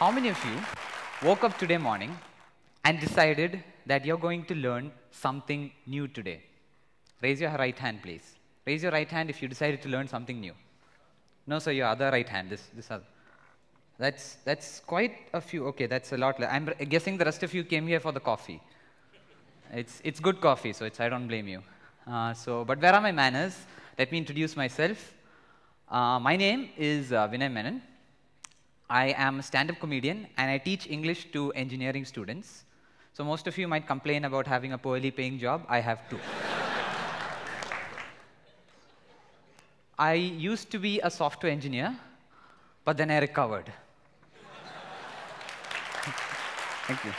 How many of you woke up today morning and decided that you're going to learn something new today? Raise your right hand, please. Raise your right hand if you decided to learn something new. No, sir, your other right hand. This other. That's quite a few. Okay, that's a lot. I'm guessing the rest of you came here for the coffee. It's good coffee, so I don't blame you. But where are my manners? Let me introduce myself. My name is Vinay Menon. I am a stand-up comedian, and I teach English to engineering students. So most of you might complain about having a poorly paying job. I have two. I used to be a software engineer, but then I recovered. Thank you.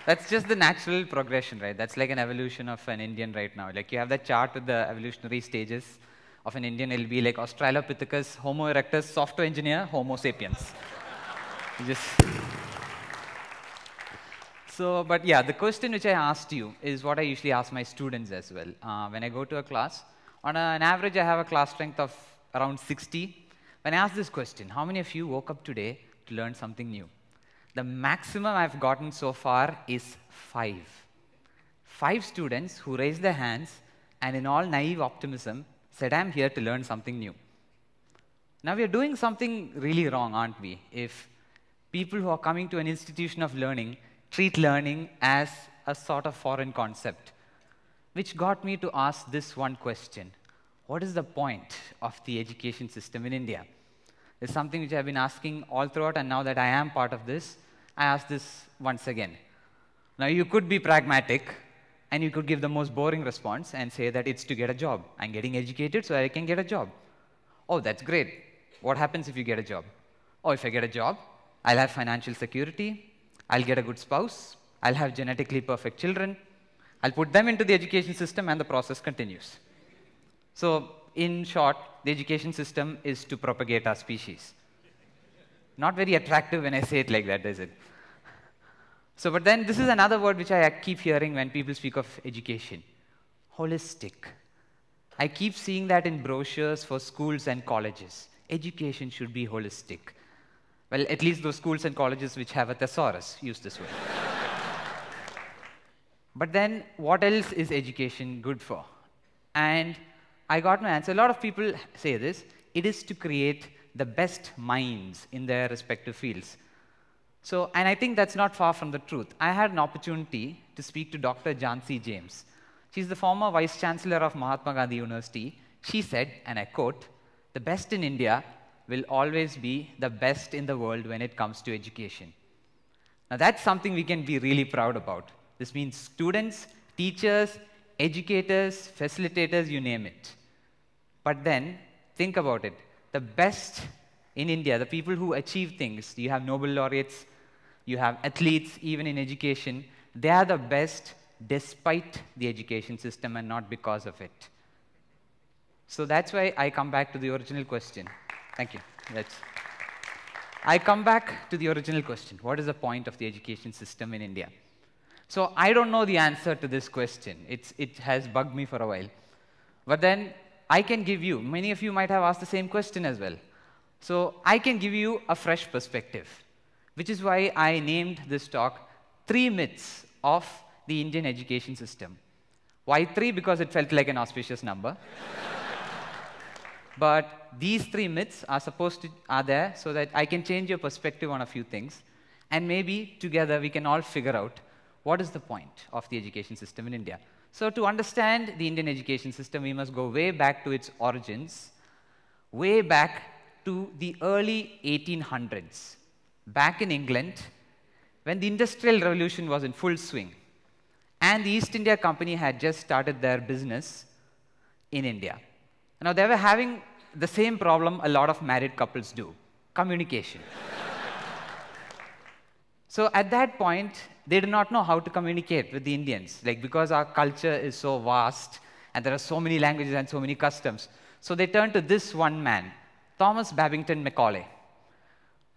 That's just the natural progression, right? That's like an evolution of an Indian right now. Like you have that chart with the evolutionary stages of an Indian. It'll be like Australopithecus, Homo erectus, software engineer, Homo sapiens. But yeah, the question which I asked you is what I usually ask my students as well. When I go to a class, on an average, I have a class strength of around 60. When I ask this question, how many of you woke up today to learn something new? The maximum I've gotten so far is 5. 5 students who raised their hands and in all naive optimism said, I'm here to learn something new. Now we are doing something really wrong, aren't we? If people who are coming to an institution of learning treat learning as a sort of foreign concept, which got me to ask this one question. What is the point of the education system in India? It's something which I've been asking all throughout, and now that I am part of this, I ask this once again. Now, you could be pragmatic, and you could give the most boring response and say that it's to get a job. I'm getting educated so I can get a job. Oh, that's great. What happens if you get a job? Oh, if I get a job, I'll have financial security, I'll get a good spouse, I'll have genetically perfect children, I'll put them into the education system, and the process continues. So, in short, the education system is to propagate our species. Not very attractive when I say it like that, is it? But then this is another word which I keep hearing when people speak of education. Holistic. I keep seeing that in brochures for schools and colleges. Education should be holistic. Well, at least those schools and colleges which have a thesaurus use this word. But then, what else is education good for? And I got my answer. A lot of people say this. It is to create the best minds in their respective fields. And I think that's not far from the truth. I had an opportunity to speak to Dr. Jhansi James. She's the former Vice Chancellor of Mahatma Gandhi University. She said, and I quote, "The best in India will always be the best in the world when it comes to education." Now that's something we can be really proud about. This means students, teachers, educators, facilitators, you name it. But then, think about it. The best in India, the people who achieve things, you have Nobel laureates, you have athletes, even in education, they are the best despite the education system and not because of it. So that's why I come back to the original question. Thank you. I come back to the original question. What is the point of the education system in India? So I don't know the answer to this question. It has bugged me for a while. But then I can give you, many of you might have asked the same question as well. So I can give you a fresh perspective, which is why I named this talk 3 myths of the Indian education system. Why 3? Because it felt like an auspicious number. But these 3 myths are there so that I can change your perspective on a few things. And maybe together we can all figure out what is the point of the education system in India. So to understand the Indian education system, we must go way back to its origins, way back to the early 1800s, back in England, when the Industrial Revolution was in full swing, and the East India Company had just started their business in India. Now, they were having the same problem a lot of married couples do, communication. So at that point, they did not know how to communicate with the Indians, because our culture is so vast, and there are so many languages and so many customs. So they turned to this one man, Thomas Babington Macaulay.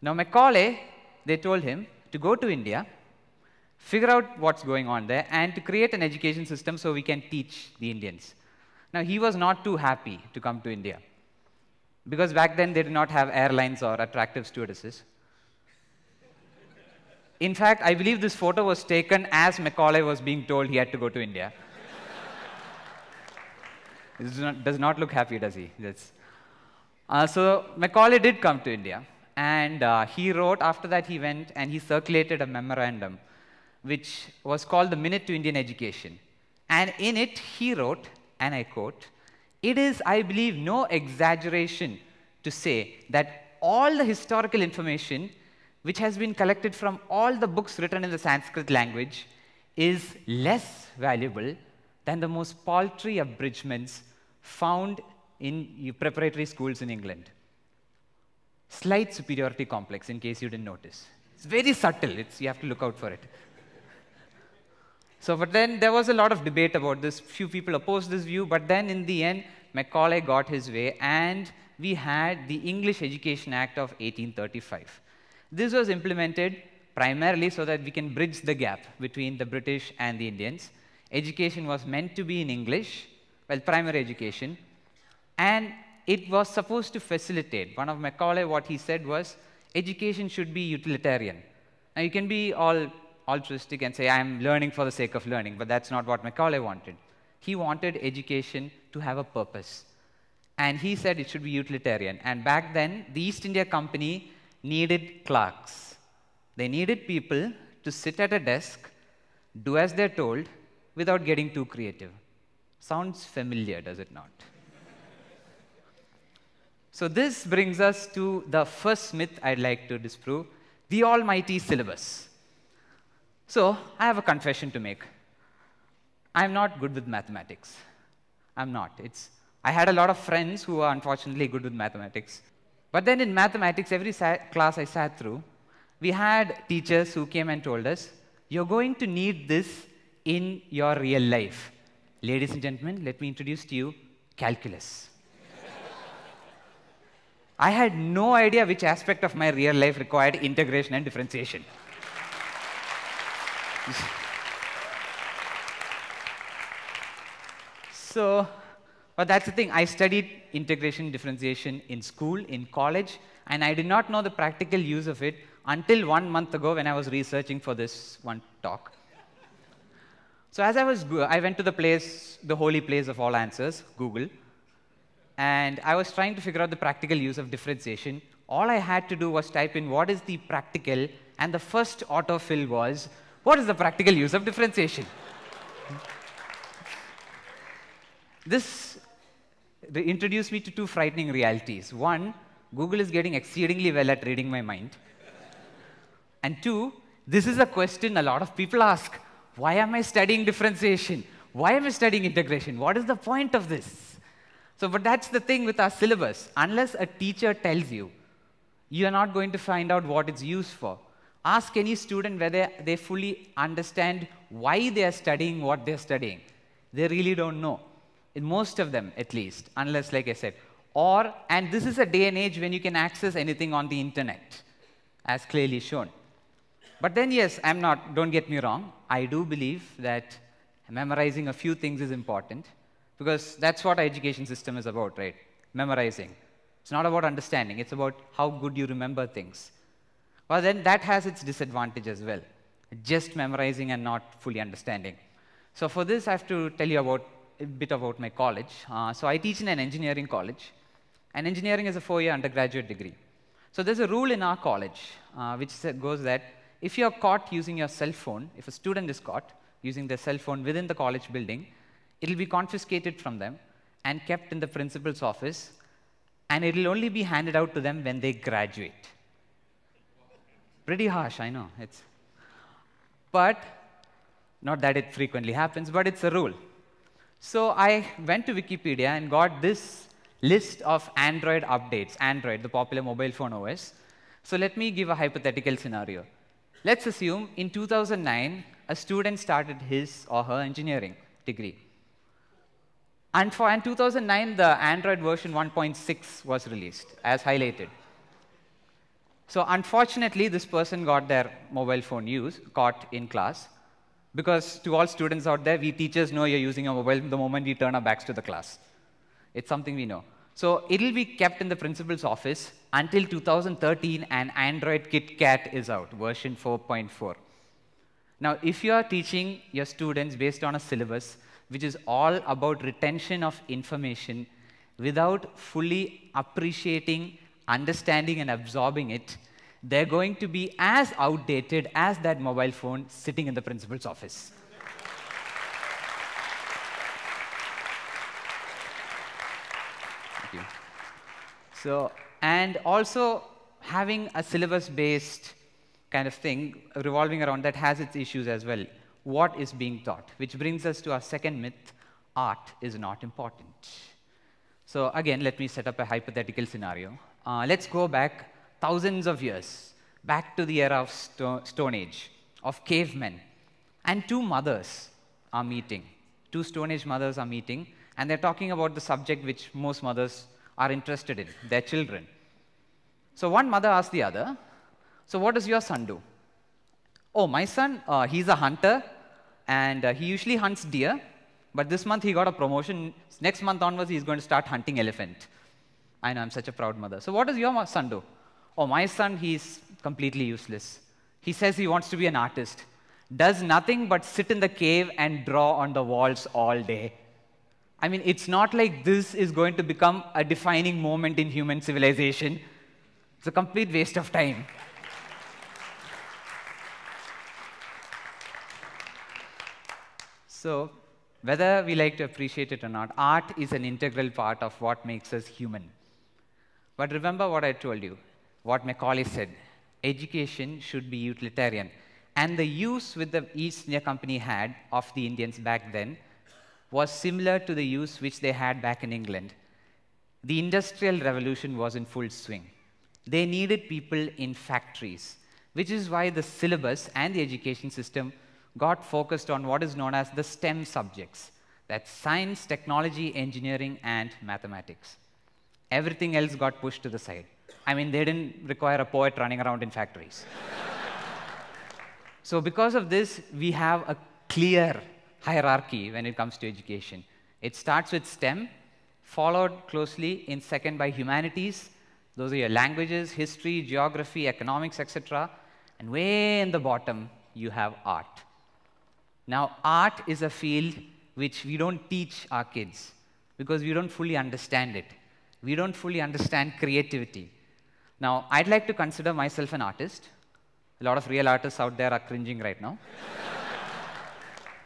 Now Macaulay, they told him to go to India, figure out what's going on there, and to create an education system so we can teach the Indians. Now he was not too happy to come to India. because back then they did not have airlines or attractive stewardesses. In fact, I believe this photo was taken as Macaulay was being told he had to go to India. Does not look happy, does he? So Macaulay did come to India, and he wrote, after that he went and he circulated a memorandum, which was called the Minute to Indian Education. And in it, he wrote, and I quote, "It is, I believe, no exaggeration to say that all the historical information which has been collected from all the books written in the Sanskrit language is less valuable than the most paltry abridgments found in preparatory schools in England." Slight superiority complex, in case you didn't notice. It's very subtle. You have to look out for it. So, but then there was a lot of debate about this. Few people opposed this view, but then in the end, Macaulay got his way, and we had the English Education Act of 1835. This was implemented primarily so that we can bridge the gap between the British and the Indians. Education was meant to be in English, well, primary education, and it was supposed to facilitate. One of Macaulay, what he said was, education should be utilitarian. Now, you can be all altruistic and say, I'm learning for the sake of learning, but that's not what Macaulay wanted. He wanted education to have a purpose. And he said it should be utilitarian. And back then, the East India Company needed clerks. They needed people to sit at a desk, do as they're told, without getting too creative. Sounds familiar, does it not? So this brings us to the first myth I'd like to disprove, the Almighty Syllabus. So I have a confession to make. I'm not good with mathematics. I'm not. I had a lot of friends who are unfortunately good with mathematics. But then in mathematics, every class I sat through, we had teachers who came and told us, you're going to need this in your real life. Ladies and gentlemen, let me introduce to you calculus. I had no idea which aspect of my real life required integration and differentiation. So, but that's the thing. I studied integration, differentiation in school, in college, and I did not know the practical use of it until 1 month ago when I was researching for this one talk. So as I went to the holy place of all answers, Google, and I was trying to figure out the practical use of differentiation. All I had to do was type in what is the practical, and the first autofill was, what is the practical use of differentiation? This introduced me to two frightening realities. One, Google is getting exceedingly well at reading my mind. And two, this is a question a lot of people ask. Why am I studying differentiation? Why am I studying integration? What is the point of this? So, but that's the thing with our syllabus. Unless a teacher tells you, you are not going to find out what it's used for. Ask any student whether they fully understand why they are studying what they're studying. They really don't know. In most of them, at least, unless, like I said. And this is a day and age when you can access anything on the internet, as clearly shown. But then, yes, don't get me wrong. I do believe that memorizing a few things is important, because that's what our education system is about, right? Memorizing. It's not about understanding. It's about how good you remember things. Well, then that has its disadvantage as well. Just memorizing and not fully understanding. So for this, I have to tell you a bit about my college. So I teach in an engineering college. And engineering is a 4-year undergraduate degree. So there's a rule in our college which goes that if you're caught using your cell phone, if a student is caught using their cell phone within the college building, it'll be confiscated from them and kept in the principal's office, and it'll only be handed out to them when they graduate. Pretty harsh, I know. But not that it frequently happens, but it's a rule. So I went to Wikipedia and got this list of Android updates, Android, the popular mobile phone OS. So let me give a hypothetical scenario. Let's assume in 2009, a student started his or her engineering degree. And in 2009, the Android version 1.6 was released, as highlighted. So unfortunately, this person got their mobile phone caught in class, because to all students out there, we teachers know you're using your mobile the moment we turn our backs to the class. It's something we know. So it'll be kept in the principal's office until 2013 and Android KitKat is out, version 4.4. Now, if you are teaching your students based on a syllabus which is all about retention of information without fully appreciating, understanding, and absorbing it, they're going to be as outdated as that mobile phone sitting in the principal's office. Thank you. So, and also having a syllabus-based kind of thing revolving around that has its issues as well. What is being taught? Which brings us to our second myth, art is not important. So again, let me set up a hypothetical scenario. Let's go back thousands of years, back to the era of Stone Age, of cavemen. And two mothers are meeting. Two Stone Age mothers are meeting, and they're talking about the subject which most mothers are interested in, their children. So one mother asks the other, so what does your son do? Oh, my son, he's a hunter, and he usually hunts deer, but this month he got a promotion. Next month onwards, he's going to start hunting elephant. I know, I'm such a proud mother. So what does your son do? Oh, my son, he's completely useless. He says he wants to be an artist. Does nothing but sit in the cave and draw on the walls all day. I mean, it's not like this is going to become a defining moment in human civilization. It's a complete waste of time. So, whether we like to appreciate it or not, art is an integral part of what makes us human. But remember what I told you, what Macaulay said, education should be utilitarian. And the use which the East India Company had of the Indians back then was similar to the use which they had back in England. The Industrial Revolution was in full swing. They needed people in factories, which is why the syllabus and the education system got focused on what is known as the STEM subjects. That's science, technology, engineering, and mathematics. Everything else got pushed to the side. I mean, they didn't require a poet running around in factories. So because of this, we have a clear hierarchy when it comes to education. It starts with STEM, followed closely in second by humanities. Those are your languages, history, geography, economics, etc. And way in the bottom, you have art. Now, art is a field which we don't teach our kids because we don't fully understand it. We don't fully understand creativity. Now, I'd like to consider myself an artist. A lot of real artists out there are cringing right now.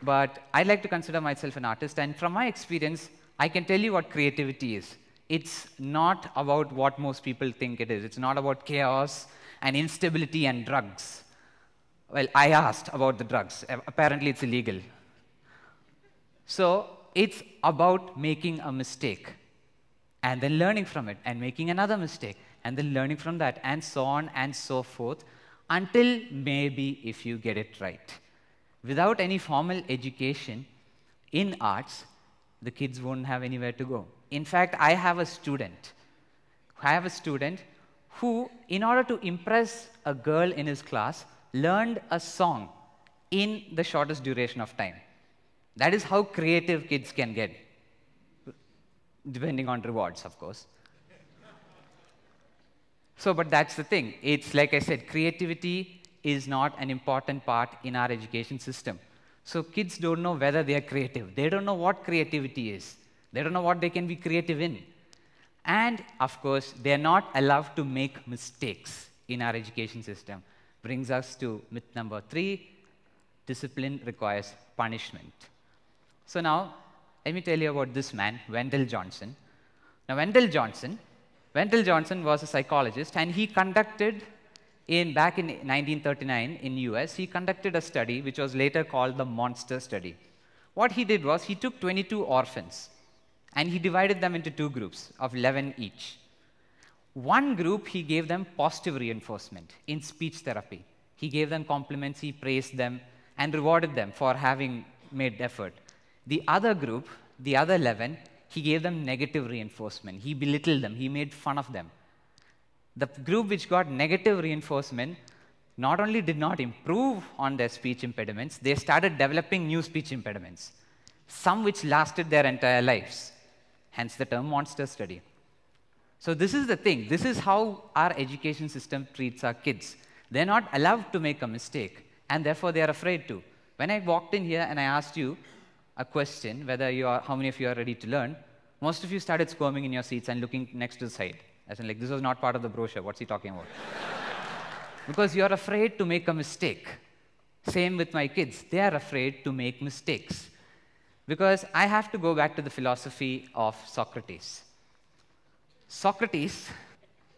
But I'd like to consider myself an artist, and from my experience, I can tell you what creativity is. It's not about what most people think it is. It's not about chaos and instability and drugs. Well, I asked about the drugs. Apparently, it's illegal. So it's about making a mistake and then learning from it and making another mistake and then learning from that and so on and so forth until maybe if you get it right. Without any formal education in arts, the kids won't have anywhere to go. In fact, I have a student who, in order to impress a girl in his class, learned a song in the shortest duration of time. That is how creative kids can get, depending on rewards, of course. So, but that's the thing. It's like I said, creativity is not an important part in our education system. So kids don't know whether they are creative. They don't know what creativity is. They don't know what they can be creative in. And, of course, they are not allowed to make mistakes in our education system. Brings us to myth number 3, discipline requires punishment. So now, let me tell you about this man, Wendell Johnson. Now, Wendell Johnson was a psychologist, and he conducted, back in 1939 in US, he conducted a study which was later called the monster study. What he did was, he took 22 orphans, and he divided them into 2 groups of 11 each. One group, he gave them positive reinforcement in speech therapy. He gave them compliments, he praised them, and rewarded them for having made effort. The other group, the other 11, he gave them negative reinforcement. He belittled them, he made fun of them. The group which got negative reinforcement not only did not improve on their speech impediments, they started developing new speech impediments, some which lasted their entire lives. Hence the term monster study. So this is the thing. This is how our education system treats our kids. They're not allowed to make a mistake, and therefore they are afraid to. When I walked in here and I asked you a question, how many of you are ready to learn, most of you started squirming in your seats and looking next to the side. As in, like, this was not part of the brochure. What's he talking about? Because you're afraid to make a mistake. Same with my kids. They are afraid to make mistakes. Because I have to go back to the philosophy of Socrates. Socrates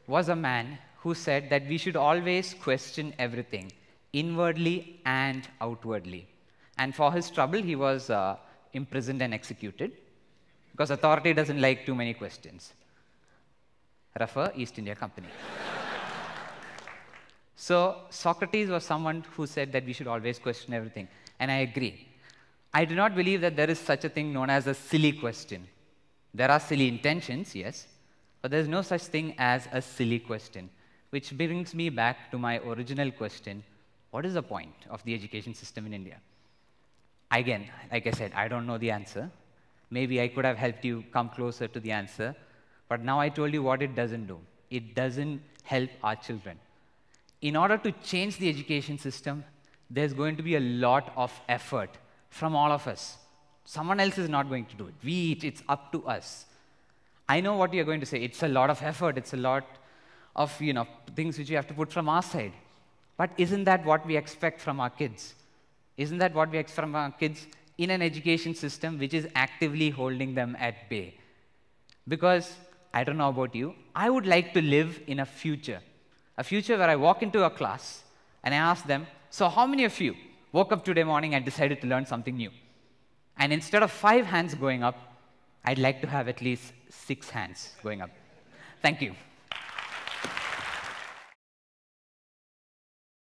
was a man who said that we should always question everything, inwardly and outwardly. And for his trouble, he was imprisoned and executed, because authority doesn't like too many questions. Refer East India Company. So Socrates was someone who said that we should always question everything, and I agree. I do not believe that there is such a thing known as a silly question. There are silly intentions, yes, but there is no such thing as a silly question, which brings me back to my original question: what is the point of the education system in India? Again, like I said, I don't know the answer. Maybe I could have helped you come closer to the answer, but now I told you what it doesn't do. It doesn't help our children. In order to change the education system, there's going to be a lot of effort from all of us. Someone else is not going to do it. It's up to us. I know what you're going to say. It's a lot of effort. It's a lot of things which you have to put from our side. But isn't that what we expect from our kids? Isn't that what we expect from our kids in an education system which is actively holding them at bay? Because, I don't know about you, I would like to live in a future where I walk into a class and I ask them, so how many of you woke up today morning and decided to learn something new? And instead of 5 hands going up, I'd like to have at least 6 hands going up. Thank you.